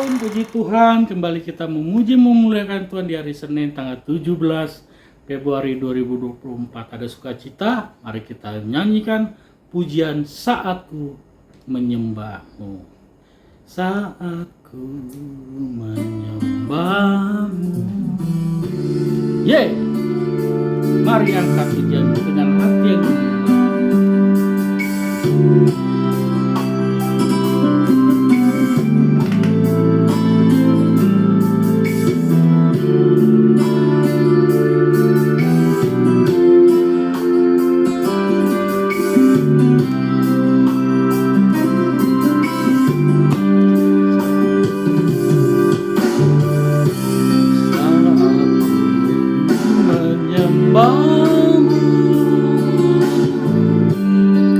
Shalom, puji Tuhan. Kembali kita memuji memuliakan Tuhan di hari Senin tanggal 17 Februari 2024. Ada sukacita, mari kita nyanyikan pujian Saatku Menyembahmu. Saatku menyembahmu. Yeay! Mari angkat pujian dengan hati yang menyembah.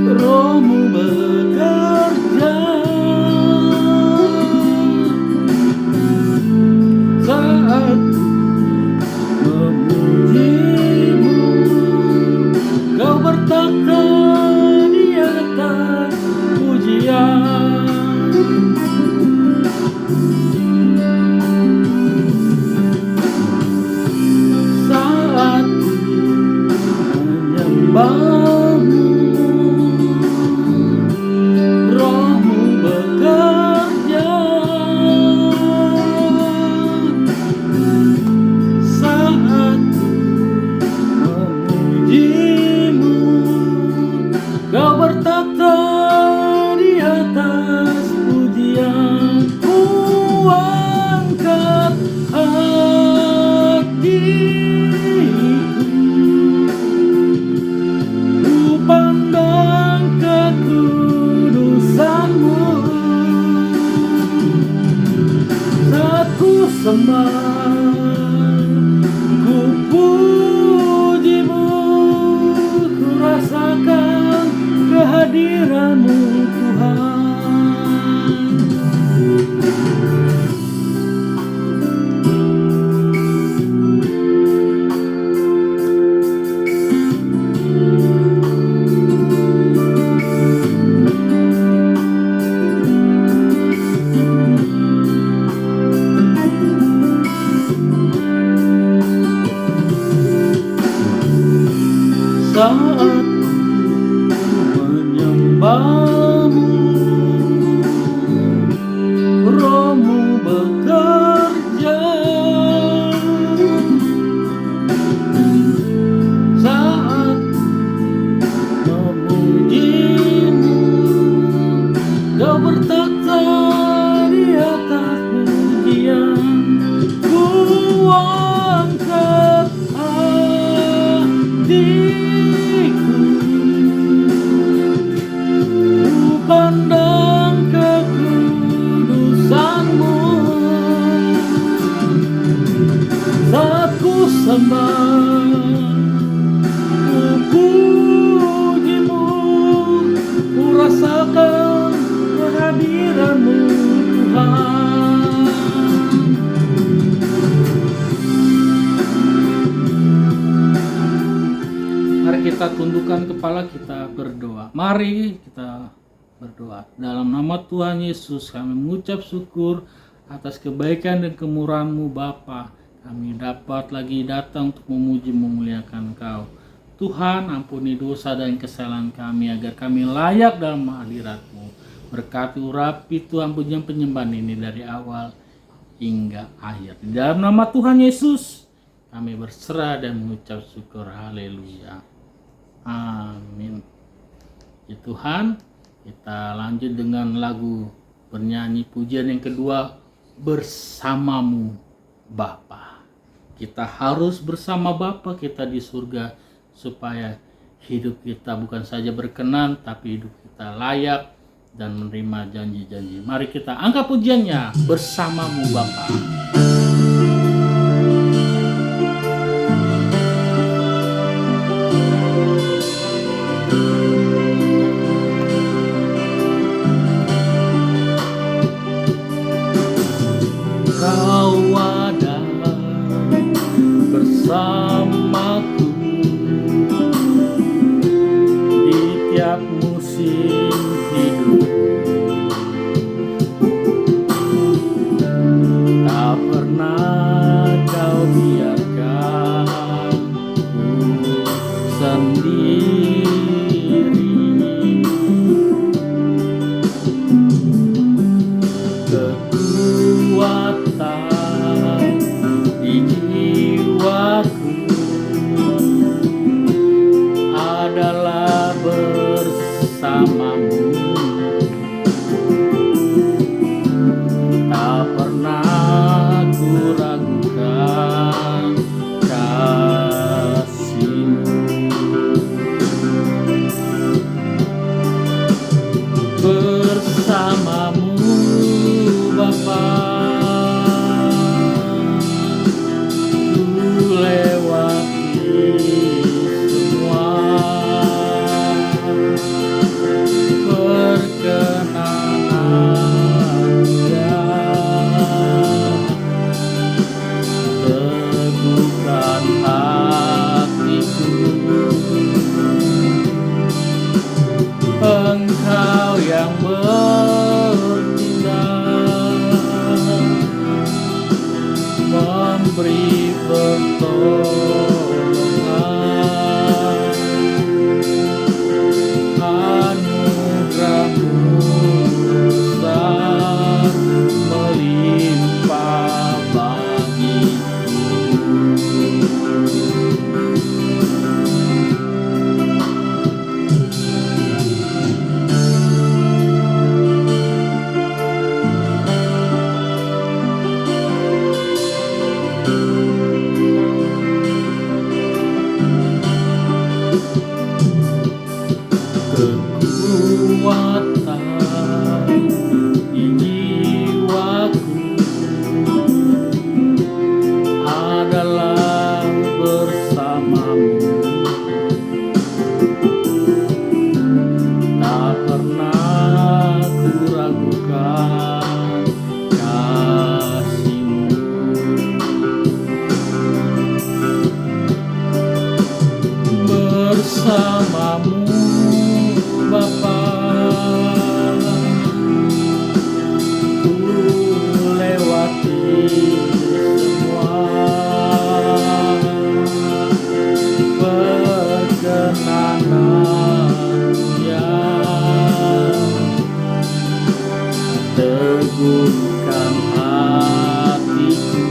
Rohmu bekerja saat memujimu, kau bertakhta di atas pujian. Saat menyembahmu, Rohmu bekerja saat memujimu, kau bertakhta di atas pujian. Ku angkat hatiku, pandang kekudusanmu, saat ku sembah, ku pujimu, ku rasakan kehadiranmu Tuhan. Saat menyembahmu, Rohmu bekerja saat memujimu, kau bertakhta di atas pujian. Ku angkat hatiku, pandang kekudusanmu, saat ku sembah, ku pujimu, ku rasakan kehadiranmu Tuhan. Mari kita tundukkan kepala, kita berdoa. Mari kita berdoa. Dalam nama Tuhan Yesus kami mengucap syukur atas kebaikan dan kemurahan-Mu Bapa. Kami dapat lagi datang untuk memuji memuliakan Engkau. Tuhan, ampuni dosa dan kesalahan kami agar kami layak dalam hadirat-Mu. Berkati urapi Tuhan pujian penyembahan ini dari awal hingga akhir. Di dalam nama Tuhan Yesus kami berserah dan mengucap syukur. Haleluya. Amin. Ya Tuhan, kita lanjut dengan lagu bernyanyi pujian yang kedua, Bersamamu Bapa. Kita harus bersama Bapa kita di surga supaya hidup kita bukan saja berkenan tapi hidup kita layak dan menerima janji-janji. Mari kita angkat pujiannya, Bersamamu Bapa. Kau ada bersamaku di tiap musim hidup. kekuatan di jiwaku adalah bersamamu. Tak pernah ku ragukan kasih-Mu. Bersamamu Bapa, ku lewati semua perkenanan, ya teguhkan hatiku. Engkau yang bertindak, memberi pertolongan, anugerah-Mu besar melimpah bagiku. Kekuatan di jiwaku adalah bersamamu. Tak pernah ku ragukan kasih-Mu. Bersamamu Bapa, ku lewati semua perkenanan, ya teguhkan hatiku.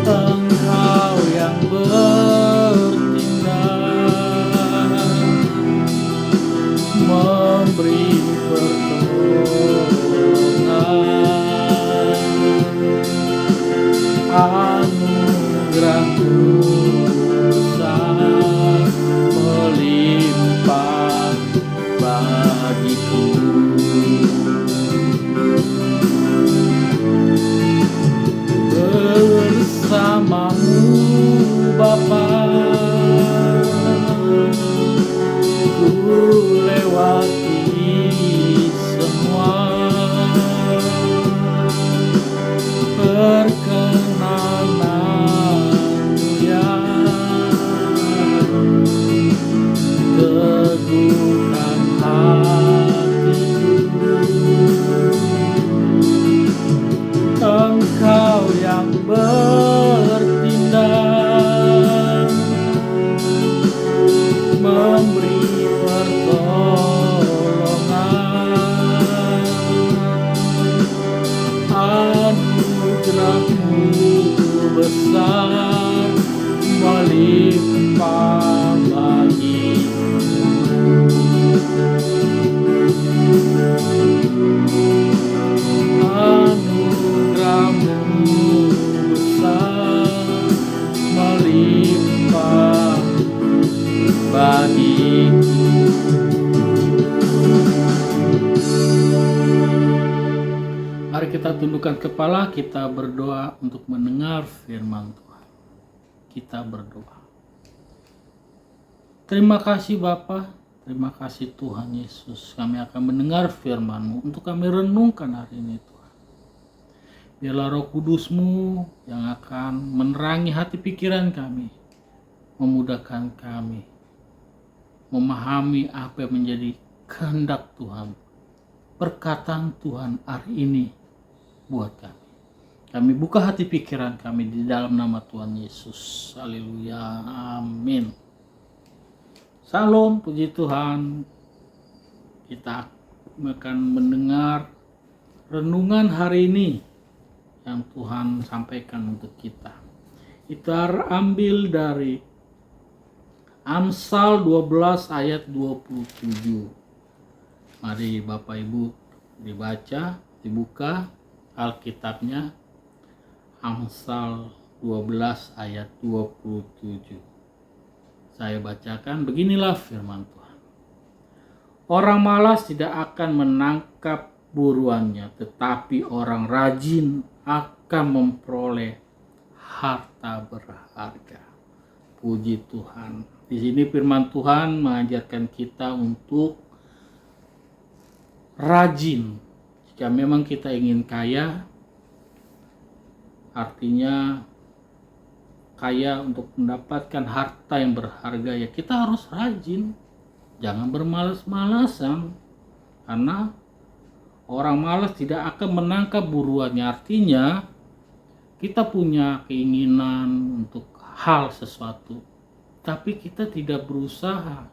Engkau yang memberi pertolongan, anugerah-Mu besar melimpah bagiku. Bersamamu Bapa, ku lewati semua perkenanan, ya teguhkan hatiku. Engkau yang bertindak, memberi pertolongan, anugerah-Mu besar melimpah bagiku. Anugerah-Mu besar melimpah bagiku. Mari kita tundukkan kepala, kita berdoa untuk mendengar firman Tuhan. Kita berdoa. Terima kasih Bapa, terima kasih Tuhan Yesus. Kami akan mendengar firman-Mu untuk kami renungkan hari ini Tuhan. Biarlah Roh Kudus-Mu yang akan menerangi hati pikiran kami, memudahkan kami memahami apa yang menjadi kehendak Tuhan, perkataan Tuhan hari ini buat kami. Kami buka hati pikiran kami di dalam nama Tuhan Yesus. Haleluya. Amin. Salam, puji Tuhan. Kita akan mendengar renungan hari ini yang Tuhan sampaikan untuk kita. Kita ambil dari Amsal 12 ayat 27. Mari Bapak Ibu dibuka Alkitabnya, Amsal 12 ayat 27. Saya bacakan, beginilah firman Tuhan. Orang malas tidak akan menangkap buruannya, tetapi orang rajin akan memperoleh harta berharga. Puji Tuhan. Di sini firman Tuhan mengajarkan kita untuk rajin. Jika memang kita ingin kaya, artinya kaya untuk mendapatkan harta yang berharga, ya kita harus rajin. Jangan bermalas-malasan, karena orang malas tidak akan menangkap buruannya. Artinya kita punya keinginan untuk hal sesuatu, tapi kita tidak berusaha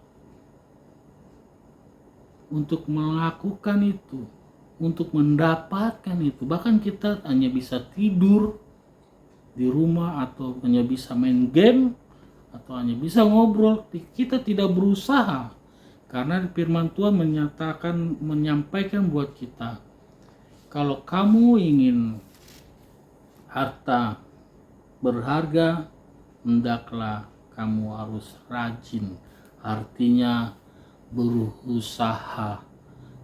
untuk melakukan itu, untuk mendapatkan itu. Bahkan kita hanya bisa tidur di rumah, atau hanya bisa main game, atau hanya bisa ngobrol. Kita tidak berusaha. Karena firman Tuhan menyampaikan buat kita, kalau kamu ingin harta berharga, hendaklah kamu harus rajin. Artinya berusaha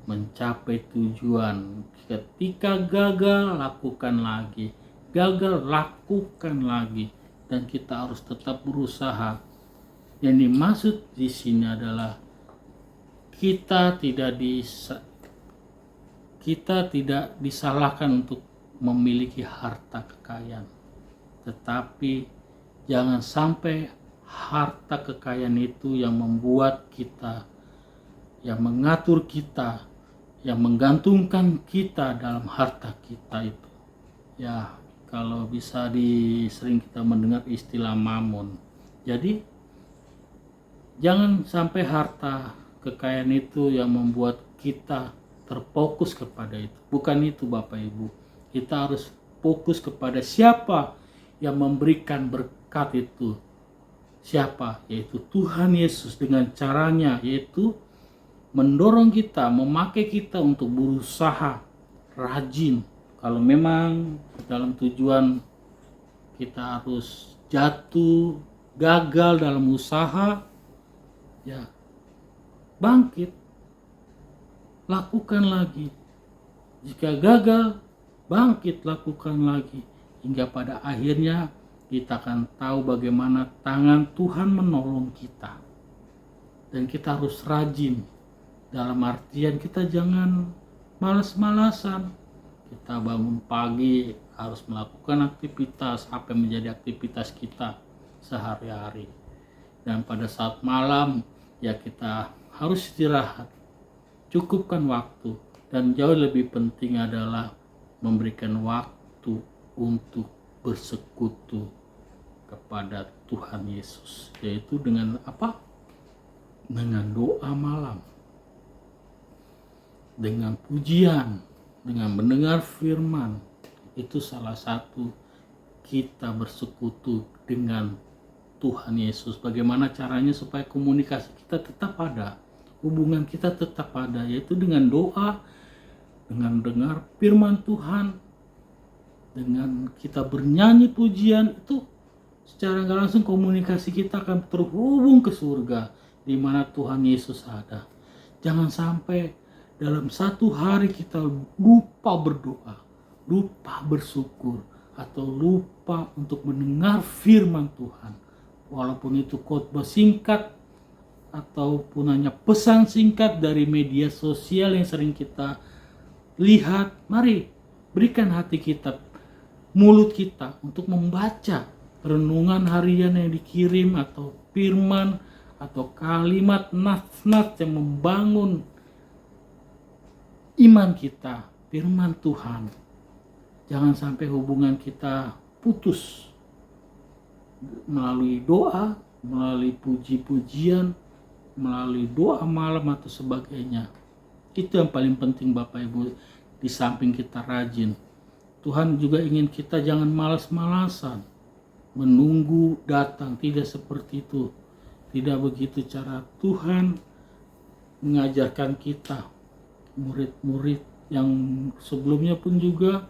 mencapai tujuan. Ketika gagal, lakukan lagi. Gagal, lakukan lagi. Dan kita harus tetap berusaha. Yang dimaksud di sini adalah kita tidak disalahkan untuk memiliki harta kekayaan, tetapi jangan sampai harta kekayaan itu yang membuat kita, yang mengatur kita, yang menggantungkan kita dalam harta kita itu. Ya, kalau bisa sering kita mendengar istilah mamon. Jadi jangan sampai harta kekayaan itu yang membuat kita terfokus kepada itu. Bukan itu Bapak Ibu. Kita harus fokus kepada siapa yang memberikan berkat itu. Siapa? Yaitu Tuhan Yesus, dengan caranya yaitu mendorong kita, memakai kita untuk berusaha rajin. Kalau memang dalam tujuan kita harus jatuh, gagal dalam usaha, ya bangkit, lakukan lagi. Jika gagal, bangkit, lakukan lagi, hingga pada akhirnya kita akan tahu bagaimana tangan Tuhan menolong kita. Dan kita harus rajin, dalam artian kita jangan malas-malasan. Kita bangun pagi harus melakukan aktivitas apa yang menjadi aktivitas kita sehari-hari, dan pada saat malam ya kita harus istirahat, cukupkan waktu, dan jauh lebih penting adalah memberikan waktu untuk bersekutu kepada Tuhan Yesus, yaitu dengan apa? Dengan doa malam, dengan pujian, dengan mendengar firman. Itu salah satu kita bersekutu dengan Tuhan Yesus. Bagaimana caranya supaya komunikasi kita tetap ada, hubungan kita tetap ada, yaitu dengan doa, dengan dengar firman Tuhan, dengan kita bernyanyi pujian. Itu secara nggak langsung komunikasi kita akan terhubung ke surga, di mana Tuhan Yesus ada. Jangan sampai dalam satu hari kita lupa berdoa, lupa bersyukur, atau lupa untuk mendengar firman Tuhan. Walaupun itu khotbah singkat ataupun hanya pesan singkat dari media sosial yang sering kita lihat, mari berikan hati kita, mulut kita untuk membaca renungan harian yang dikirim, atau firman, atau kalimat nats-nats yang membangun iman kita, firman Tuhan. Jangan sampai hubungan kita putus melalui doa, melalui puji-pujian, melalui doa malam atau sebagainya. Itu yang paling penting Bapak Ibu. di samping kita rajin. Tuhan juga ingin kita jangan malas-malasan menunggu datang, tidak seperti itu. Tidak begitu cara Tuhan mengajarkan kita. Murid-murid yang sebelumnya pun juga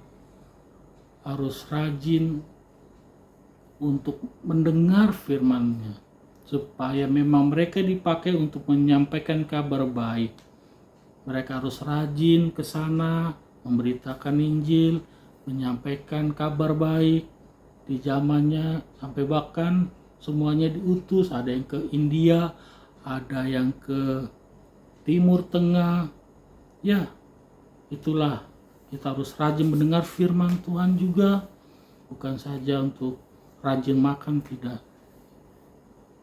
harus rajin untuk mendengar firman-Nya, supaya memang mereka dipakai untuk menyampaikan kabar baik. Mereka harus rajin ke sana, memberitakan Injil, menyampaikan kabar baik di zamannya, sampai bahkan semuanya diutus. Ada yang ke India, ada yang ke Timur Tengah. Ya, itulah kita harus rajin mendengar firman Tuhan juga, bukan saja untuk rajin makan, tidak.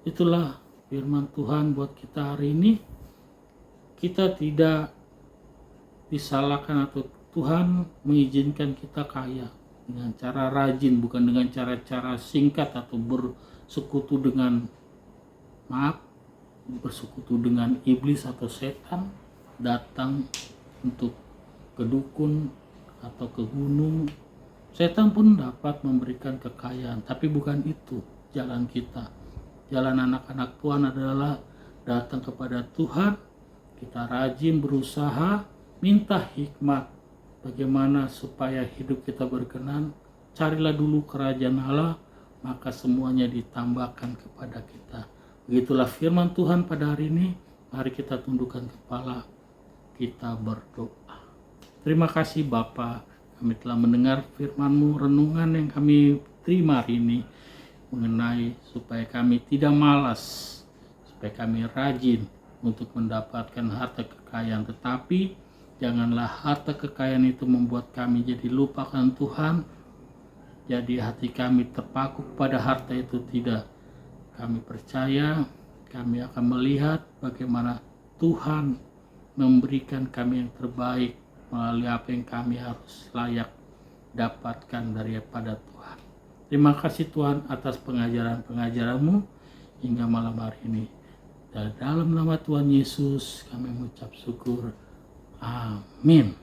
Itulah firman Tuhan buat kita hari ini. Kita tidak disalahkan atau Tuhan mengizinkan kita kaya dengan cara rajin, bukan dengan cara-cara singkat atau bersekutu dengan iblis atau setan, datang untuk ke dukun atau ke gunung. Setan pun dapat memberikan kekayaan, tapi bukan itu jalan kita. Jalan anak-anak Tuhan adalah datang kepada Tuhan, kita rajin berusaha, minta hikmat bagaimana supaya hidup kita berkenan. Carilah dulu kerajaan Allah, maka semuanya ditambahkan kepada kita. Begitulah firman Tuhan pada hari ini. Mari kita tundukkan kepala, kita berdoa. Terima kasih Bapa, kami telah mendengar firman-Mu, renungan yang kami terima hari ini mengenai supaya kami tidak malas, supaya kami rajin untuk mendapatkan harta kekayaan. Tetapi janganlah harta kekayaan itu membuat kami jadi lupakan Tuhan, jadi hati kami terpaku pada harta itu. Tidak, kami percaya kami akan melihat bagaimana Tuhan memberikan kami yang terbaik melalui apa yang kami harus layak dapatkan daripada Tuhan. Terima kasih Tuhan atas pengajaran-pengajaran-Mu hingga malam hari ini. Dan dalam nama Tuhan Yesus kami mengucap syukur. Amin.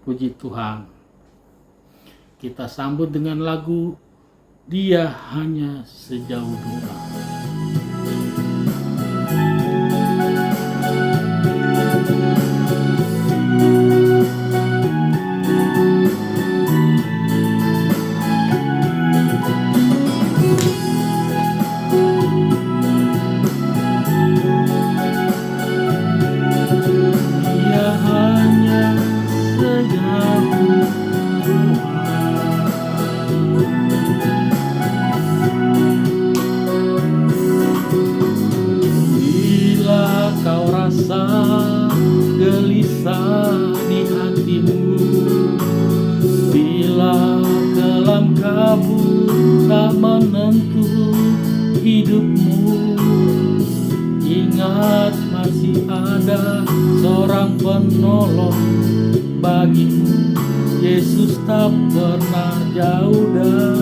Puji Tuhan. Kita sambut dengan lagu Dia Hanya Sejauh Doa. Gelisah di hatimu, bila kelam kabut tak menentu hidupmu, ingat masih ada seorang penolong bagimu. Yesus tak pernah jauh darimu.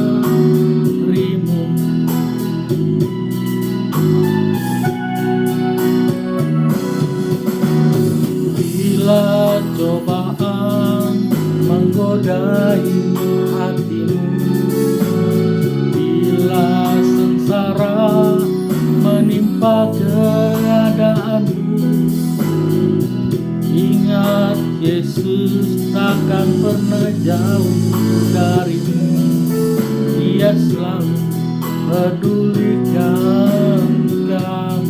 Bila cobaan menggodai hatimu, bila sengsara menimpa keadaanmu, ingat Yesus takkan pernah jauh darimu. Dia selalu pedulikan kamu.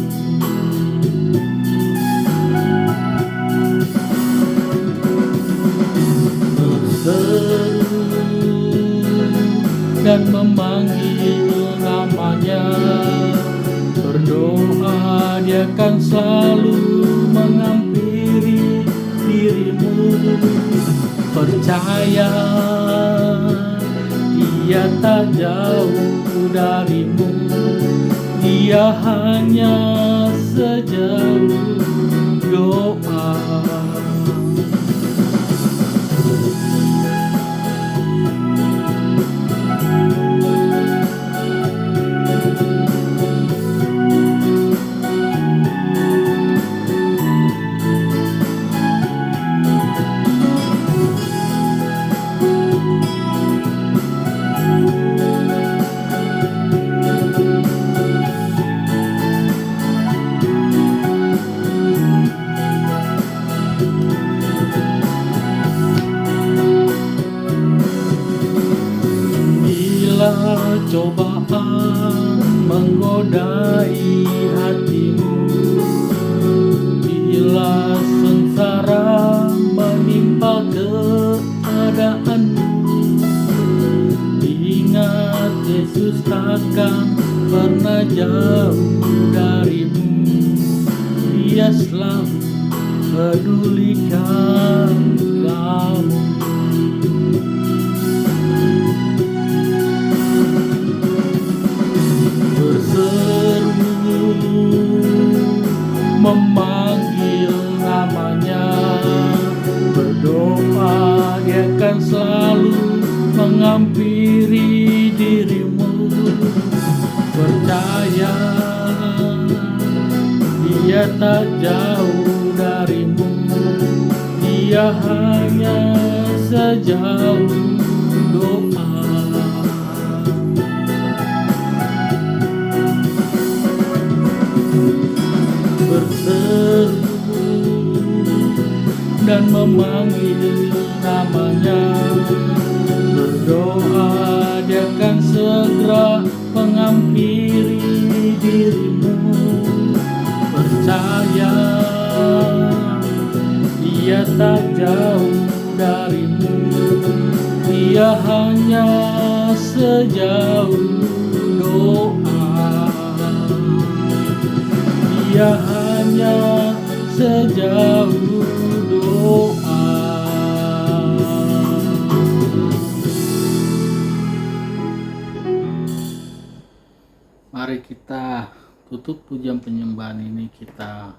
Dan memanggil namanya, berdoa Dia akan selalu menghampiri dirimu. Percaya Dia tak jauh darimu, Dia hanya sejauh doa. cobaan menggodai hatimu, bila sengsara menimpa keadaanmu, ingat Yesus takkan pernah jauh darimu. Dia selalu pedulikan kamu. Berseru memanggil namanya, berdoa dia akan selalu menghampiri dirimu. Percaya dia tak jauh darimu, dia hanya sejauh doa. Berseru dan memanggil namanya, berdoa dia akan segera menghampiri dirimu. Percaya dia tak jauh darimu, dia hanya sejauh doa. Dia hanya sejauh doa. Mari kita tutup pujian penyembahan ini, kita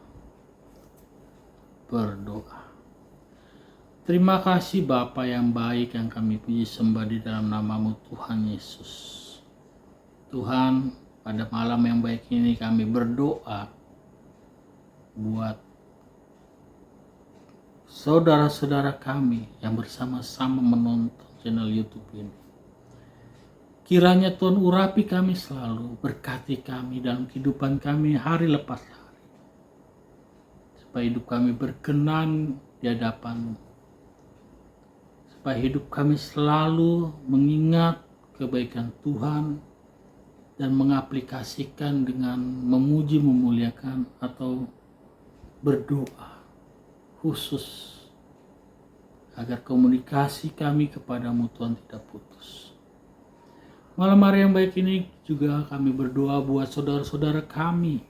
berdoa. Terima kasih Bapa yang baik yang kami puji sembah di dalam nama-Mu Tuhan Yesus. Tuhan, pada malam yang baik ini kami berdoa buat saudara-saudara kami yang bersama-sama menonton channel YouTube ini. Kiranya Tuhan urapi kami selalu, berkati kami dalam kehidupan kami hari lepas hari, supaya hidup kami berkenan di hadapan-Mu, supaya hidup kami selalu mengingat kebaikan Tuhan dan mengaplikasikan dengan memuji, memuliakan atau berdoa khusus agar komunikasi kami kepadamu Tuhan tidak putus. Malam hari yang baik ini juga kami berdoa buat saudara-saudara kami,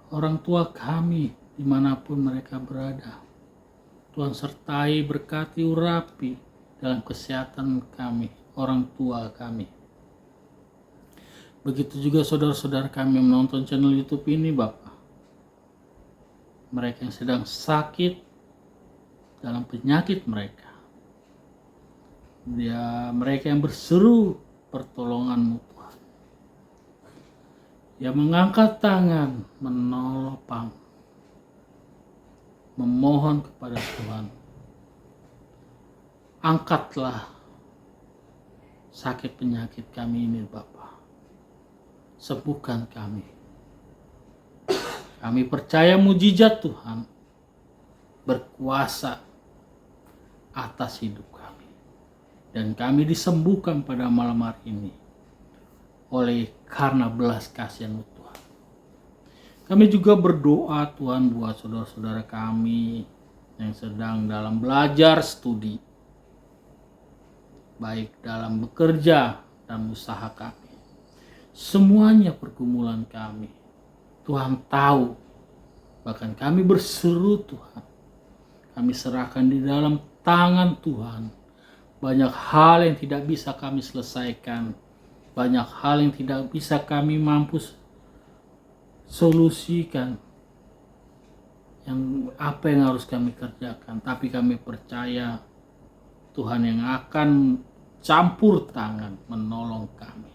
orang tua kami dimanapun mereka berada. Tuhan sertai, berkati, urapi dalam kesehatan kami, orang tua kami. Begitu juga saudara-saudara kami yang menonton channel YouTube ini Bapak. Mereka yang sedang sakit dalam penyakit mereka, mereka yang berseru pertolongan-Mu Tuhan, yang mengangkat tangan menolong, memohon kepada Tuhan, angkatlah sakit penyakit kami ini Bapa, sembuhkan kami. Kami percaya mujizat Tuhan berkuasa atas hidup kami. Dan kami disembuhkan pada malam hari ini oleh karena belas kasihan-Mu Tuhan. Kami juga berdoa Tuhan buat saudara-saudara kami yang sedang dalam belajar studi, baik dalam bekerja dan usaha kami. Semuanya pergumulan kami Tuhan tahu, bahkan kami berseru Tuhan, kami serahkan di dalam tangan Tuhan. Banyak hal yang tidak bisa kami selesaikan, banyak hal yang tidak bisa kami mampu solusikan, apa yang harus kami kerjakan. Tapi kami percaya Tuhan yang akan campur tangan menolong kami.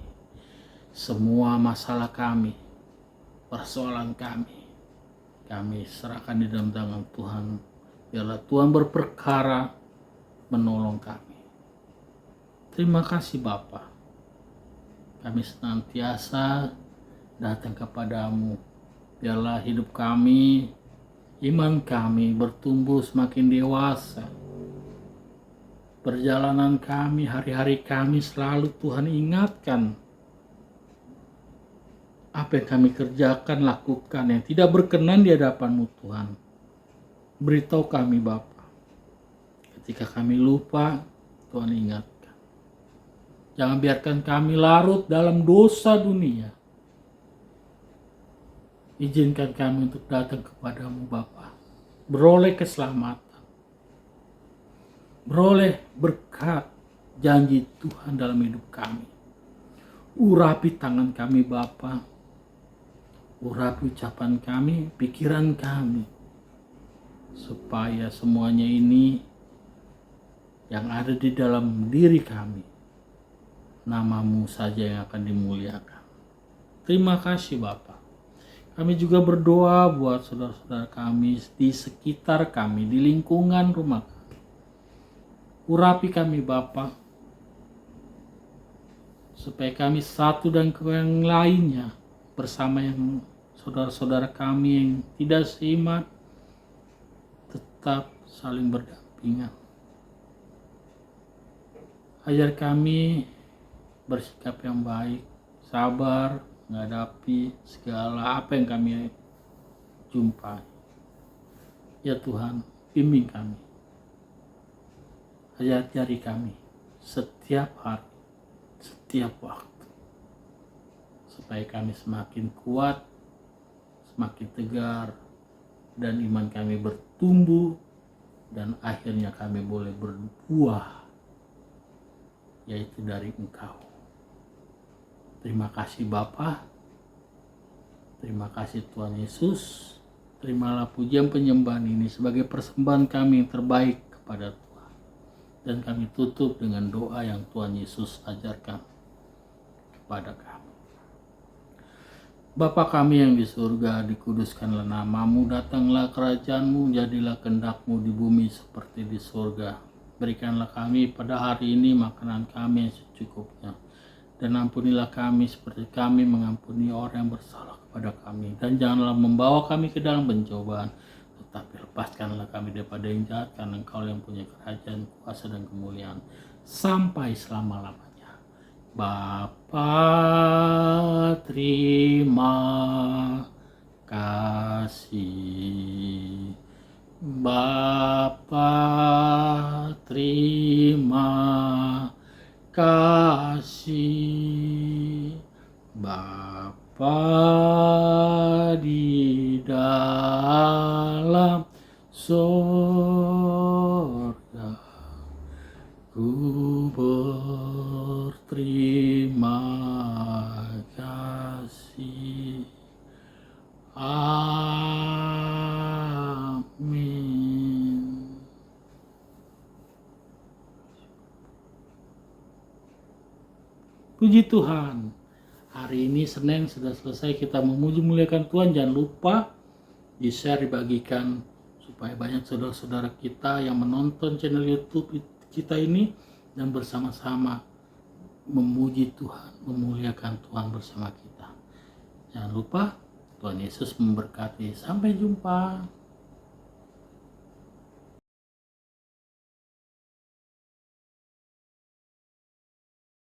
Semua masalah kami, persoalan kami serahkan di dalam tangan Tuhan. Biarlah Tuhan berperkara menolong kami. Terima kasih Bapa. Kami senantiasa datang kepadamu. Biarlah hidup kami, iman kami bertumbuh semakin dewasa, perjalanan kami, hari-hari kami selalu Tuhan ingatkan apa yang kami kerjakan, lakukan yang tidak berkenan di hadapan-Mu Tuhan. Beritahu kami Bapa. Ketika kami lupa, Tuhan ingatkan. Jangan biarkan kami larut dalam dosa dunia. Izinkan kami untuk datang kepadamu Bapa. Beroleh keselamatan. Beroleh berkat janji Tuhan dalam hidup kami. Urapi tangan kami Bapa. Urapi ucapan kami, pikiran kami. Supaya semuanya ini yang ada di dalam diri kami, nama-Mu saja yang akan dimuliakan. Terima kasih Bapa. Kami juga berdoa buat saudara-saudara kami di sekitar kami, di lingkungan rumah kami. Urapi kami Bapa, supaya kami satu dan yang lainnya bersama yang saudara-saudara kami yang tidak seiman tetap saling berdampingan. Ajar kami bersikap yang baik, sabar menghadapi segala apa yang kami jumpai. Ya Tuhan, bimbing kami. Ajari kami setiap hari, setiap waktu. Supaya kami semakin kuat, semakin tegar, dan iman kami bertumbuh, dan akhirnya kami boleh berbuah, yaitu dari Engkau. Terima kasih Bapa. Terima kasih Tuhan Yesus. Terimalah pujian penyembahan ini sebagai persembahan kami yang terbaik kepada Tuhan. Dan kami tutup dengan doa yang Tuhan Yesus ajarkan kepada kami. Bapa kami yang di surga, dikuduskanlah nama-Mu, datanglah kerajaan-Mu, jadilah kehendak-Mu di bumi seperti di surga. Berikanlah kami pada hari ini makanan kami yang secukupnya. Dan ampunilah kami seperti kami mengampuni orang yang bersalah kepada kami. Dan janganlah membawa kami ke dalam pencobaan, tetapi lepaskanlah kami daripada yang jahat, karena Engkau yang punya kerajaan, kuasa, dan kemuliaan sampai selama-lamanya. Bapa, terima kasih. Bapa, terima kasih. Bapa di dalam sorga, ku berterima kasih. Amin. Puji Tuhan. Hari ini Senin sudah selesai kita memuji muliakan Tuhan. Jangan lupa di-share, dibagikan supaya banyak saudara-saudara kita yang menonton channel YouTube kita ini dan bersama-sama memuji Tuhan, memuliakan Tuhan bersama kita. Jangan lupa, Tuhan Yesus memberkati. Sampai jumpa.